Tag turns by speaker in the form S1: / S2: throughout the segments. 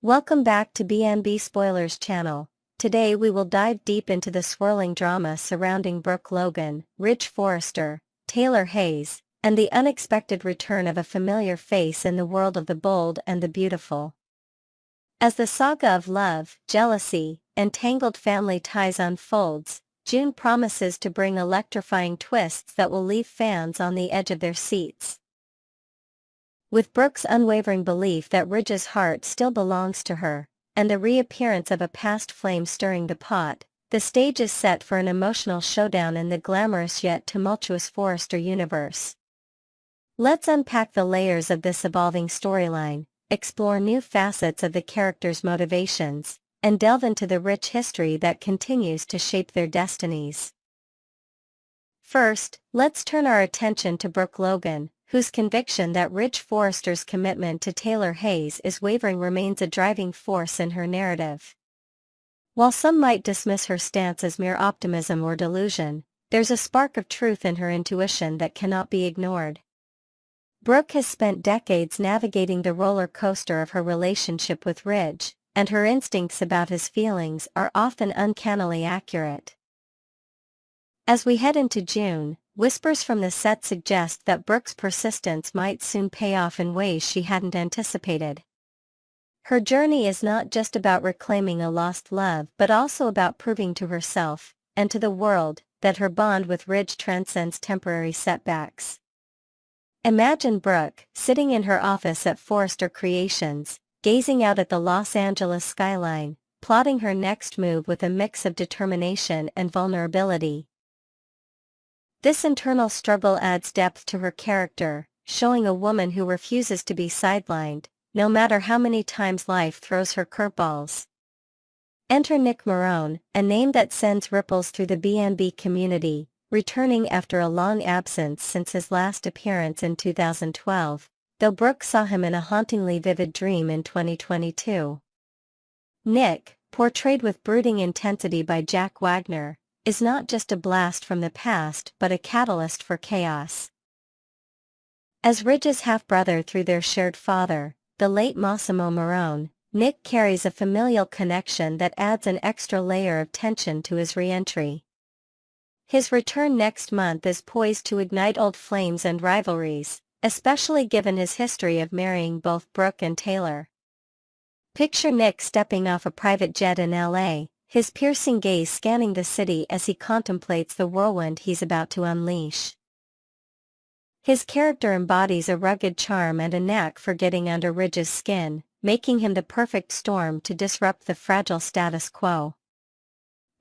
S1: Welcome back to BNB Spoilers channel. Today we will dive deep into the swirling drama surrounding Brooke Logan, Ridge Forrester, Taylor Hayes, and the unexpected return of a familiar face in the world of the bold and the beautiful. As the saga of love, jealousy, and tangled family ties unfolds, June promises to bring electrifying twists that will leave fans on the edge of their seats. With Brooke's unwavering belief that Ridge's heart still belongs to her, and the reappearance of a past flame stirring the pot, the stage is set for an emotional showdown in the glamorous yet tumultuous Forrester universe. Let's unpack the layers of this evolving storyline, explore new facets of the characters' motivations, and delve into the rich history that continues to shape their destinies. First, let's turn our attention to Brooke Logan, whose conviction that Ridge Forrester's commitment to Taylor Hayes is wavering remains a driving force in her narrative. While some might dismiss her stance as mere optimism or delusion, there's a spark of truth in her intuition that cannot be ignored. Brooke has spent decades navigating the roller coaster of her relationship with Ridge, and her instincts about his feelings are often uncannily accurate. As we head into June, whispers from the set suggest that Brooke's persistence might soon pay off in ways she hadn't anticipated. Her journey is not just about reclaiming a lost love but also about proving to herself, and to the world, that her bond with Ridge transcends temporary setbacks. Imagine Brooke, sitting in her office at Forrester Creations, gazing out at the Los Angeles skyline, plotting her next move with a mix of determination and vulnerability. This internal struggle adds depth to her character, showing a woman who refuses to be sidelined, no matter how many times life throws her curveballs. Enter Nick Marone, a name that sends ripples through the B&B community, returning after a long absence since his last appearance in 2012, though Brooke saw him in a hauntingly vivid dream in 2022. Nick, portrayed with brooding intensity by Jack Wagner, is not just a blast from the past but a catalyst for chaos. As Ridge's half-brother through their shared father, the late Massimo Marone, Nick carries a familial connection that adds an extra layer of tension to his re-entry. His return next month is poised to ignite old flames and rivalries, especially given his history of marrying both Brooke and Taylor. Picture Nick stepping off a private jet in LA, his piercing gaze scanning the city as he contemplates the whirlwind he's about to unleash. His character embodies a rugged charm and a knack for getting under Ridge's skin, making him the perfect storm to disrupt the fragile status quo.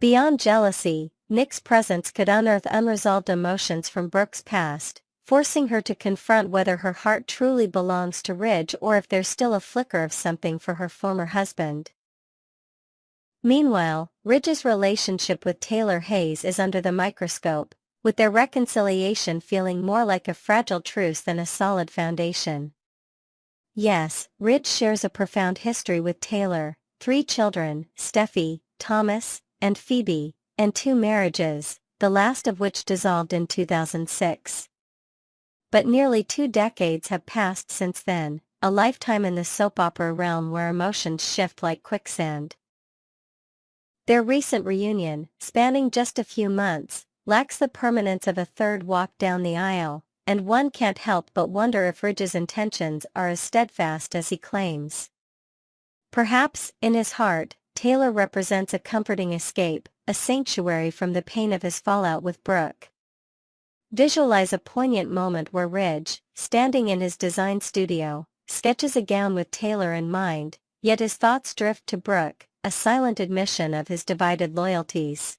S1: Beyond jealousy, Nick's presence could unearth unresolved emotions from Brooke's past, forcing her to confront whether her heart truly belongs to Ridge or if there's still a flicker of something for her former husband. Meanwhile, Ridge's relationship with Taylor Hayes is under the microscope, with their reconciliation feeling more like a fragile truce than a solid foundation. Yes, Ridge shares a profound history with Taylor: 3 children, Steffi, Thomas, and Phoebe, and 2 marriages, the last of which dissolved in 2006. But nearly 2 decades have passed since then, a lifetime in the soap opera realm where emotions shift like quicksand. Their recent reunion, spanning just a few months, lacks the permanence of a third walk down the aisle, and one can't help but wonder if Ridge's intentions are as steadfast as he claims. Perhaps, in his heart, Taylor represents a comforting escape, a sanctuary from the pain of his fallout with Brooke. Visualize a poignant moment where Ridge, standing in his design studio, sketches a gown with Taylor in mind, yet his thoughts drift to Brooke, a silent admission of his divided loyalties.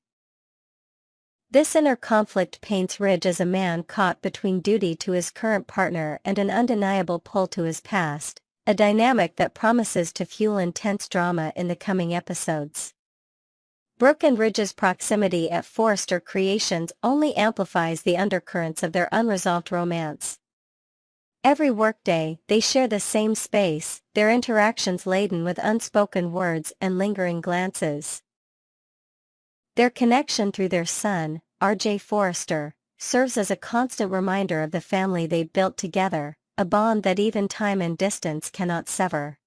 S1: This inner conflict paints Ridge as a man caught between duty to his current partner and an undeniable pull to his past, a dynamic that promises to fuel intense drama in the coming episodes. Brooke and Ridge's proximity at Forrester Creations only amplifies the undercurrents of their unresolved romance. Every workday, they share the same space, their interactions laden with unspoken words and lingering glances. Their connection through their son, R.J. Forrester, serves as a constant reminder of the family they built together, a bond that even time and distance cannot sever.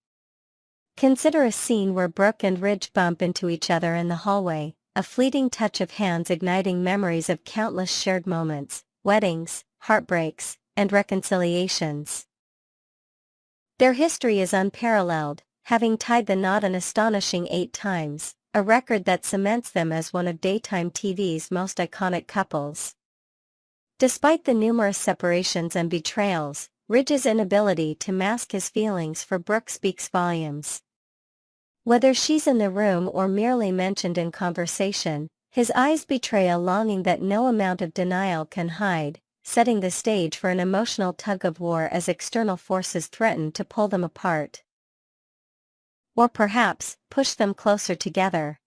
S1: Consider a scene where Brooke and Ridge bump into each other in the hallway, a fleeting touch of hands igniting memories of countless shared moments, weddings, heartbreaks, and reconciliations. Their history is unparalleled, having tied the knot an astonishing 8 times, a record that cements them as one of daytime TV's most iconic couples. Despite the numerous separations and betrayals, Ridge's inability to mask his feelings for Brooke speaks volumes. Whether she's in the room or merely mentioned in conversation, his eyes betray a longing that no amount of denial can hide, setting the stage for an emotional tug-of-war as external forces threaten to pull them apart. Or perhaps, push them closer together.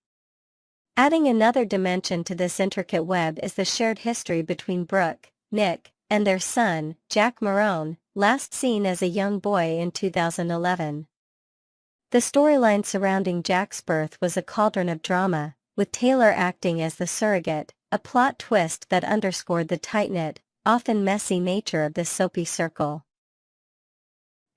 S1: Adding another dimension to this intricate web is the shared history between Brooke, Nick, and their son, Jack Marone, last seen as a young boy in 2011. The storyline surrounding Jack's birth was a cauldron of drama, with Taylor acting as the surrogate, a plot twist that underscored the tight-knit, often messy nature of this soapy circle.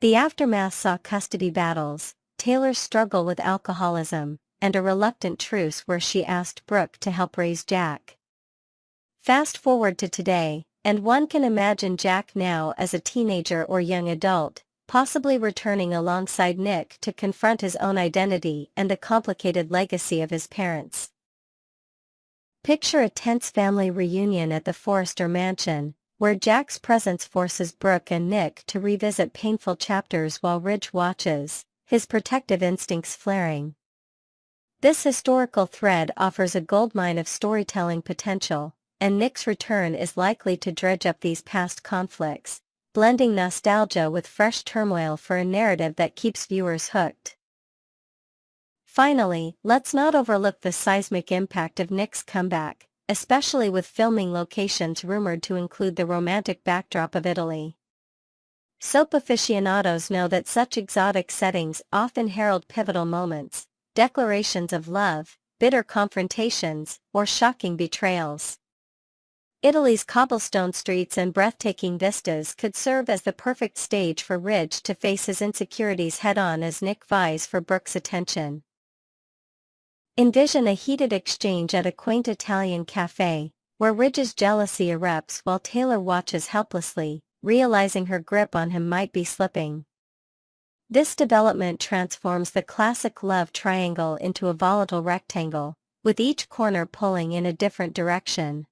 S1: The aftermath saw custody battles, Taylor's struggle with alcoholism, and a reluctant truce where she asked Brooke to help raise Jack. Fast forward to today, and one can imagine Jack now as a teenager or young adult, possibly returning alongside Nick to confront his own identity and the complicated legacy of his parents. Picture a tense family reunion at the Forrester mansion, where Jack's presence forces Brooke and Nick to revisit painful chapters while Ridge watches, his protective instincts flaring. This historical thread offers a goldmine of storytelling potential, and Nick's return is likely to dredge up these past conflicts, blending nostalgia with fresh turmoil for a narrative that keeps viewers hooked. Finally, let's not overlook the seismic impact of Nick's comeback, especially with filming locations rumored to include the romantic backdrop of Italy. Soap aficionados know that such exotic settings often herald pivotal moments, declarations of love, bitter confrontations, or shocking betrayals. Italy's cobblestone streets and breathtaking vistas could serve as the perfect stage for Ridge to face his insecurities head-on as Nick vies for Brooke's attention. Envision a heated exchange at a quaint Italian cafe, where Ridge's jealousy erupts while Taylor watches helplessly, realizing her grip on him might be slipping. This development transforms the classic love triangle into a volatile rectangle, with each corner pulling in a different direction.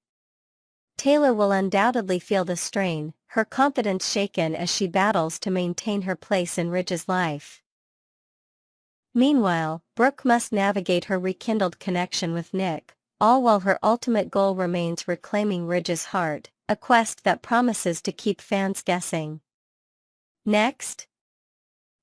S1: Taylor will undoubtedly feel the strain, her confidence shaken as she battles to maintain her place in Ridge's life. Meanwhile, Brooke must navigate her rekindled connection with Nick, all while her ultimate goal remains reclaiming Ridge's heart, a quest that promises to keep fans guessing. Next,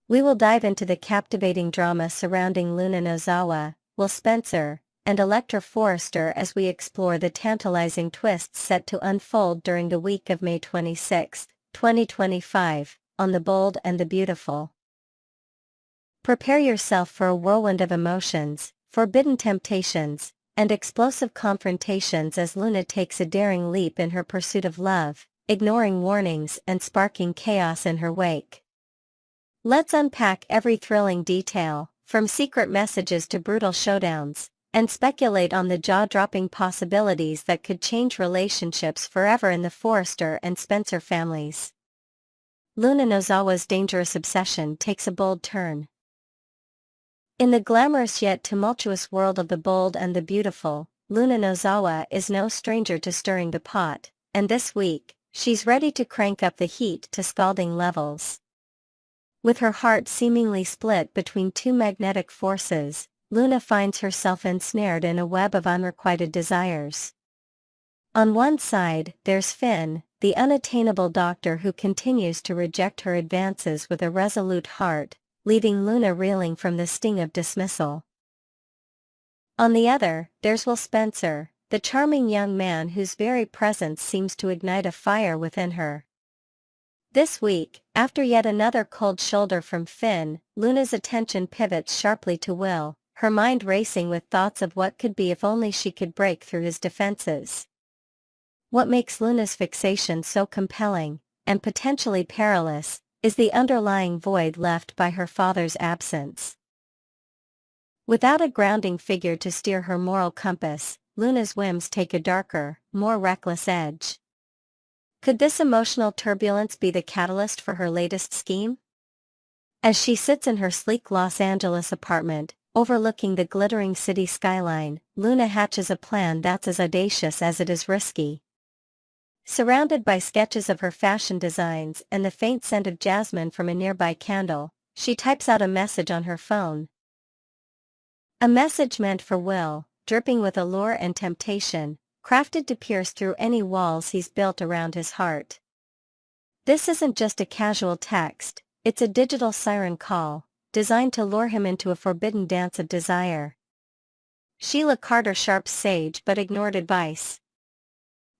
S1: we will dive into the captivating drama surrounding Luna Nozawa, Will Spencer, and Electra Forrester as we explore the tantalizing twists set to unfold during the week of May 26, 2025, on The Bold and the Beautiful. Prepare yourself for a whirlwind of emotions, forbidden temptations, and explosive confrontations as Luna takes a daring leap in her pursuit of love, ignoring warnings and sparking chaos in her wake. Let's unpack every thrilling detail, from secret messages to brutal showdowns, and speculate on the jaw-dropping possibilities that could change relationships forever in the Forrester and Spencer families. Luna Nozawa's dangerous obsession takes a bold turn. In the glamorous yet tumultuous world of The Bold and the Beautiful, Luna Nozawa is no stranger to stirring the pot, and this week, she's ready to crank up the heat to scalding levels. With her heart seemingly split between two magnetic forces, Luna finds herself ensnared in a web of unrequited desires. On one side, there's Finn, the unattainable doctor who continues to reject her advances with a resolute heart, leaving Luna reeling from the sting of dismissal. On the other, there's Will Spencer, the charming young man whose very presence seems to ignite a fire within her. This week, after yet another cold shoulder from Finn, Luna's attention pivots sharply to Will, her mind racing with thoughts of what could be if only she could break through his defenses. What makes Luna's fixation so compelling, and potentially perilous, is the underlying void left by her father's absence. Without a grounding figure to steer her moral compass, Luna's whims take a darker, more reckless edge. Could this emotional turbulence be the catalyst for her latest scheme? As she sits in her sleek Los Angeles apartment, overlooking the glittering city skyline, Luna hatches a plan that's as audacious as it is risky. Surrounded by sketches of her fashion designs and the faint scent of jasmine from a nearby candle, she types out a message on her phone. A message meant for Will, dripping with allure and temptation, crafted to pierce through any walls he's built around his heart. This isn't just a casual text, it's a digital siren call, designed to lure him into a forbidden dance of desire. Sheila Carter Sharp's sage but ignored advice.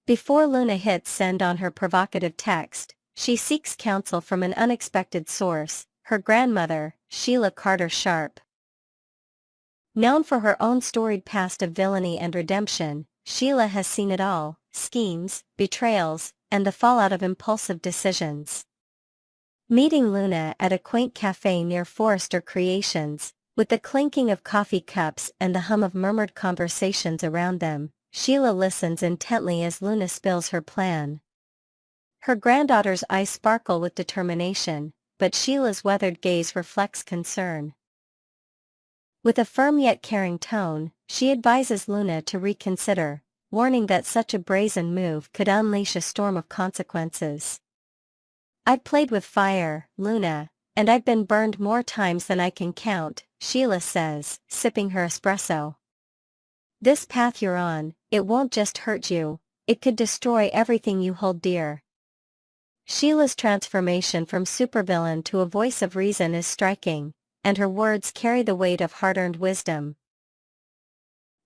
S1: Before Luna hits send on her provocative text, she seeks counsel from an unexpected source, her grandmother, Sheila Carter Sharp. Known for her own storied past of villainy and redemption, Sheila has seen it all: schemes, betrayals, and the fallout of impulsive decisions. Meeting Luna at a quaint cafe near Forrester Creations, with the clinking of coffee cups and the hum of murmured conversations around them, Sheila listens intently as Luna spills her plan. Her granddaughter's eyes sparkle with determination, but Sheila's weathered gaze reflects concern. With a firm yet caring tone, she advises Luna to reconsider, warning that such a brazen move could unleash a storm of consequences. "I've played with fire, Luna, and I've been burned more times than I can count," Sheila says, sipping her espresso. "This path you're on, it won't just hurt you, it could destroy everything you hold dear." Sheila's transformation from supervillain to a voice of reason is striking, and her words carry the weight of hard-earned wisdom.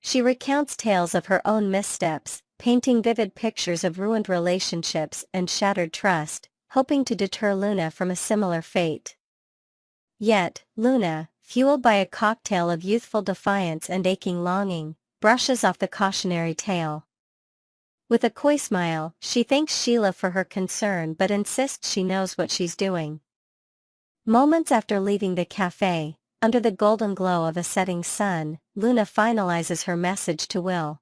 S1: She recounts tales of her own missteps, painting vivid pictures of ruined relationships and shattered trust, hoping to deter Luna from a similar fate. Yet, Luna, fueled by a cocktail of youthful defiance and aching longing, brushes off the cautionary tale. With a coy smile, she thanks Sheila for her concern but insists she knows what she's doing. Moments after leaving the cafe, under the golden glow of a setting sun, Luna finalizes her message to Will.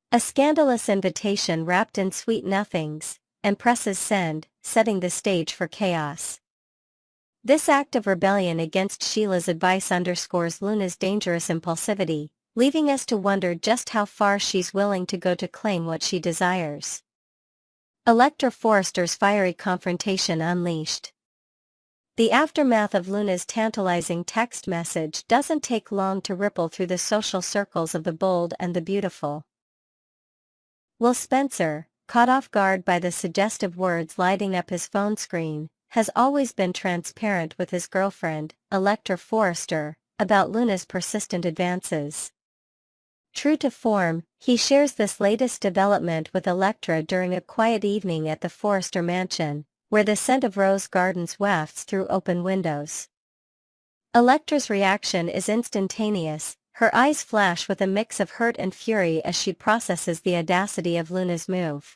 S1: A scandalous invitation wrapped in sweet nothings, and presses send, setting the stage for chaos. This act of rebellion against Sheila's advice underscores Luna's dangerous impulsivity, leaving us to wonder just how far she's willing to go to claim what she desires. Electra Forrester's fiery confrontation unleashed. The aftermath of Luna's tantalizing text message doesn't take long to ripple through the social circles of the bold and the beautiful. Will Spencer, caught off guard by the suggestive words lighting up his phone screen, has always been transparent with his girlfriend, Electra Forrester, about Luna's persistent advances. True to form, he shares this latest development with Electra during a quiet evening at the Forrester mansion, where the scent of rose gardens wafts through open windows. Electra's reaction is instantaneous, her eyes flash with a mix of hurt and fury as she processes the audacity of Luna's move.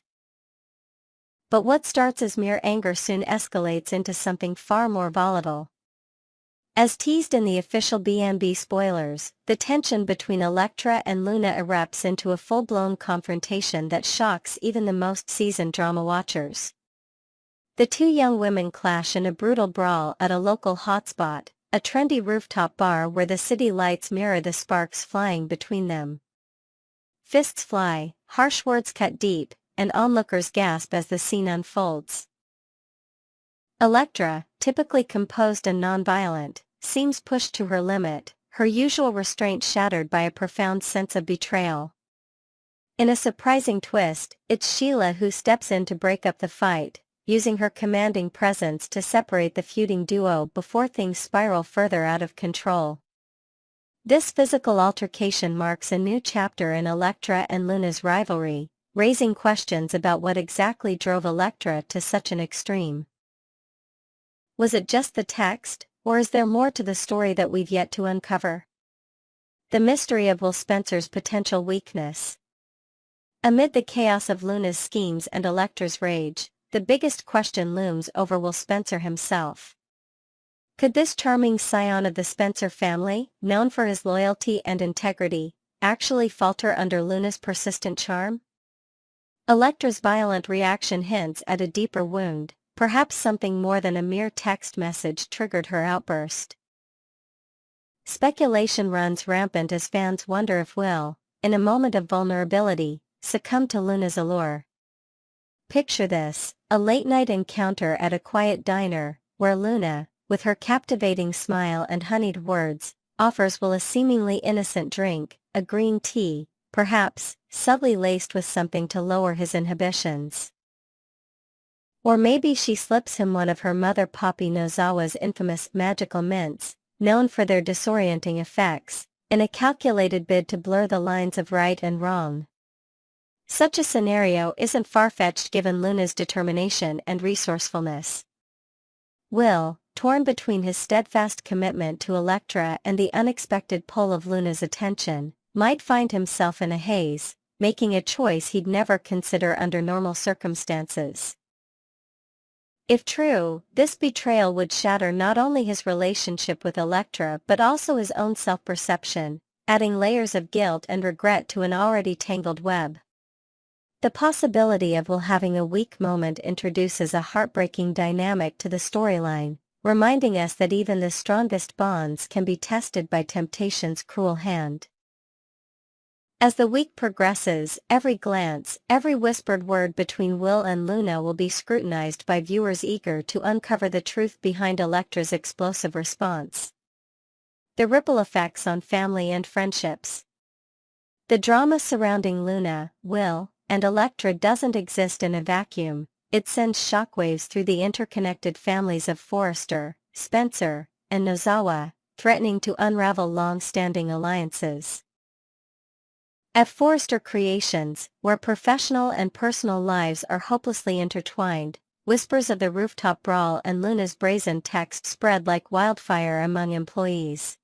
S1: But what starts as mere anger soon escalates into something far more volatile. As teased in the official B&B spoilers, the tension between Electra and Luna erupts into a full-blown confrontation that shocks even the most seasoned drama watchers. The two young women clash in a brutal brawl at a local hotspot, a trendy rooftop bar where the city lights mirror the sparks flying between them. Fists fly, harsh words cut deep, and onlookers gasp as the scene unfolds. Electra, typically composed and nonviolent, seems pushed to her limit, her usual restraint shattered by a profound sense of betrayal. In a surprising twist, it's Sheila who steps in to break up the fight, using her commanding presence to separate the feuding duo before things spiral further out of control. This physical altercation marks a new chapter in Electra and Luna's rivalry, raising questions about what exactly drove Electra to such an extreme. Was it just the text, or is there more to the story that we've yet to uncover? The mystery of Will Spencer's potential weakness. Amid the chaos of Luna's schemes and Electra's rage, the biggest question looms over Will Spencer himself. Could this charming scion of the Spencer family, known for his loyalty and integrity, actually falter under Luna's persistent charm? Electra's violent reaction hints at a deeper wound, perhaps something more than a mere text message triggered her outburst. Speculation runs rampant as fans wonder if Will, in a moment of vulnerability, succumb to Luna's allure. Picture this, a late-night encounter at a quiet diner, where Luna, with her captivating smile and honeyed words, offers Will a seemingly innocent drink, a green tea, perhaps, subtly laced with something to lower his inhibitions. Or maybe she slips him one of her mother Poppy Nozawa's infamous magical mints, known for their disorienting effects, in a calculated bid to blur the lines of right and wrong. Such a scenario isn't far-fetched given Luna's determination and resourcefulness. Will, torn between his steadfast commitment to Elektra and the unexpected pull of Luna's attention, might find himself in a haze, making a choice he'd never consider under normal circumstances. If true, this betrayal would shatter not only his relationship with Elektra but also his own self-perception, adding layers of guilt and regret to an already tangled web. The possibility of Will having a weak moment introduces a heartbreaking dynamic to the storyline, reminding us that even the strongest bonds can be tested by temptation's cruel hand. As the week progresses, every glance, every whispered word between Will and Luna will be scrutinized by viewers eager to uncover the truth behind Elektra's explosive response. The ripple effects on family and friendships. The drama surrounding Luna, Will, and Elektra doesn't exist in a vacuum, it sends shockwaves through the interconnected families of Forrester, Spencer, and Nozawa, threatening to unravel long-standing alliances. At Forrester Creations, where professional and personal lives are hopelessly intertwined, whispers of the rooftop brawl and Luna's brazen text spread like wildfire among employees.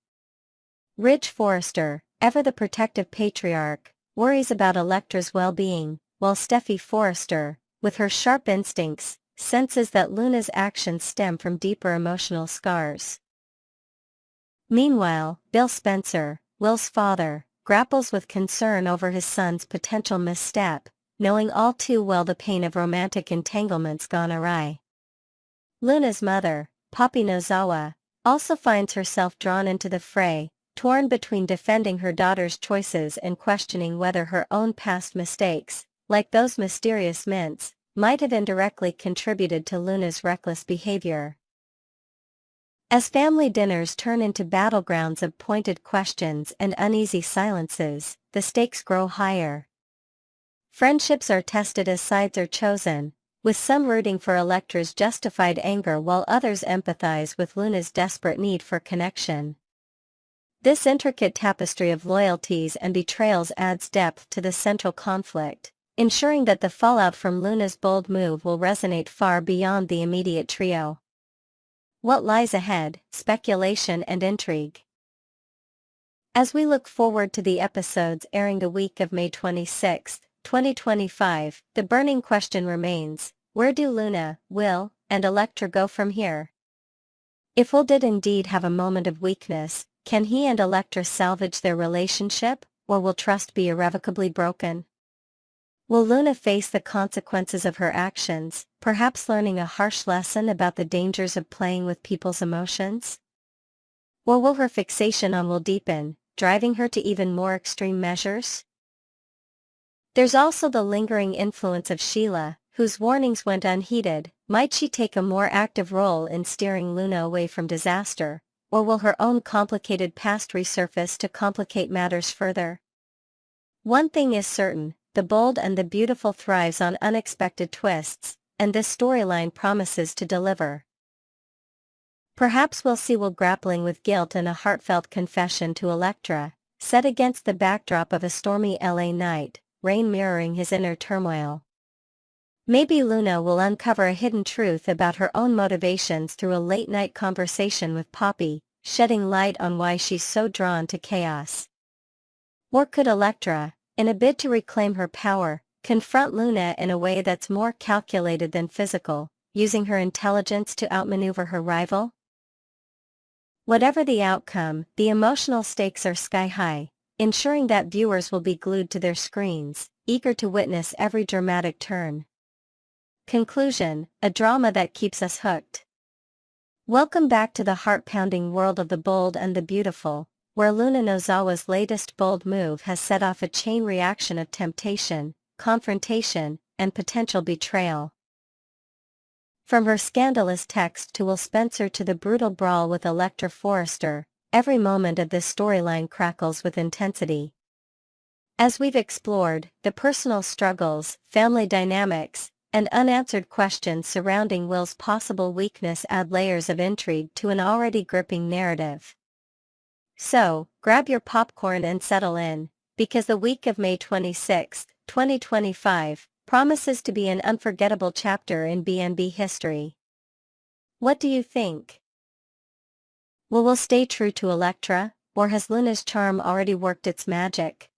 S1: Ridge Forrester, ever the protective patriarch, worries about Elektra's well-being, while Steffi Forrester, with her sharp instincts, senses that Luna's actions stem from deeper emotional scars. Meanwhile, Bill Spencer, Will's father, grapples with concern over his son's potential misstep, knowing all too well the pain of romantic entanglements gone awry. Luna's mother, Poppy Nozawa, also finds herself drawn into the fray, torn between defending her daughter's choices and questioning whether her own past mistakes, like those mysterious mints, might have indirectly contributed to Luna's reckless behavior. As family dinners turn into battlegrounds of pointed questions and uneasy silences, the stakes grow higher. Friendships are tested as sides are chosen, with some rooting for Elektra's justified anger while others empathize with Luna's desperate need for connection. This intricate tapestry of loyalties and betrayals adds depth to the central conflict, ensuring that the fallout from Luna's bold move will resonate far beyond the immediate trio. What lies ahead? Speculation and intrigue. As we look forward to the episodes airing the week of May 26, 2025, the burning question remains, where do Luna, Will, and Elektra go from here? If Will did indeed have a moment of weakness, can he and Elektra salvage their relationship, or will trust be irrevocably broken? Will Luna face the consequences of her actions, perhaps learning a harsh lesson about the dangers of playing with people's emotions? Or will her fixation on Will deepen, driving her to even more extreme measures? There's also the lingering influence of Sheila, whose warnings went unheeded. Might she take a more active role in steering Luna away from disaster, or will her own complicated past resurface to complicate matters further? One thing is certain, the bold and the beautiful thrives on unexpected twists, and this storyline promises to deliver. Perhaps we'll see Will grappling with guilt and a heartfelt confession to Elektra, set against the backdrop of a stormy LA night, rain mirroring his inner turmoil. Maybe Luna will uncover a hidden truth about her own motivations through a late-night conversation with Poppy, shedding light on why she's so drawn to chaos. Or could Elektra, in a bid to reclaim her power, confront Luna in a way that's more calculated than physical, using her intelligence to outmaneuver her rival? Whatever the outcome, the emotional stakes are sky high, ensuring that viewers will be glued to their screens, eager to witness every dramatic turn. Conclusion: a drama that keeps us hooked. Welcome back to the heart-pounding world of the bold and the beautiful, where Luna Nozawa's latest bold move has set off a chain reaction of temptation, confrontation, and potential betrayal. From her scandalous text to Will Spencer to the brutal brawl with Electra Forrester, every moment of this storyline crackles with intensity. As we've explored, the personal struggles, family dynamics, and unanswered questions surrounding Will's possible weakness add layers of intrigue to an already gripping narrative. So, grab your popcorn and settle in, because the week of May 26, 2025, promises to be an unforgettable chapter in B&B history. What do you think? Will stay true to Electra, or has Luna's charm already worked its magic?